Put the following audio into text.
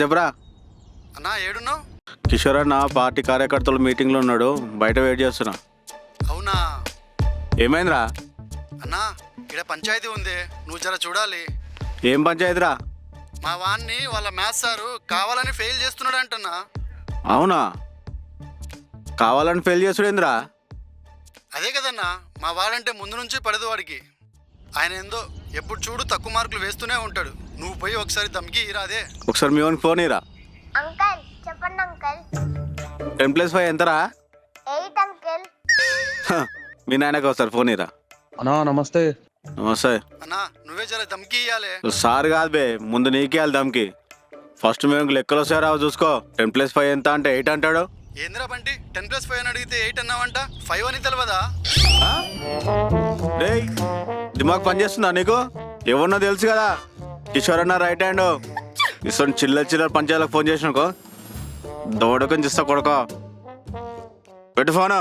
చెప్పరా. అన్నా ఏడున్నావు? కిషోర్ అన్న పార్టీ కార్యకర్తలు మీటింగ్లో ఉన్నాడు, బయట వెయిట్ చేస్తున్నా. అవునా ఏమైందిరా? అన్నా, ఇక్కడ పంచాయతీ ఉంది, నువ్వు జర చూడాలి. ఏం పంచాయతీరా? మా వాన్ని వాళ్ళ మ్యాథ్స్ సారు కావాలని ఫెయిల్ చేస్తున్నాడు అంటున్నా. అవునా? కావాలని ఫెయిల్ చేసుడేంద్రా? అదే కదన్నా, మా వాడంటే ముందు నుంచి పడదు వాడికి. ఆయన ఏందో ఎప్పుడు చూడు తక్కువ మార్కులు వేస్తూనే ఉంటాడు. నువ్వు పోయి ఒకసారి దమ్కి ఇరాదే. ఒకసారి మీ వానికి ఫోన్ ఇరా. అంకల్ చెప్పండి అంకల్. 10+5 ఎంతరా? 8 అంకల్. మీ నాయనకు ఒకసారి ఫోన్ ఇరా. అన్నా నమస్తే. నమస్తే. అన్నా నువ్వే జర దమ్కి ఇయ్యాలే. సార్ కాదు బే, ముందు నీకేయాలి దమ్కి. ఫస్ట్ మేము లెక్కలు వస్తాయి రావు చూసుకో. 10+5 ఎంత అంటే 8 అంటాడు. ఏంద్రా బంటి, 10+5 అని అడిగితే 8 అన్నావంట, 5 అని తెలియదా? రేయ్, దిమాగ్ పని చేస్తుందా నీకు? ఎవరినో తెలుసు కదా, కిషోర్ అన్న రైట్ హ్యాండ్. ఇసొంటి చిల్లర పంచాయతీలకు ఫోన్ చేసినాకో దౌడకని చూస్తా కొడుకో. పెట్టు ఫోను.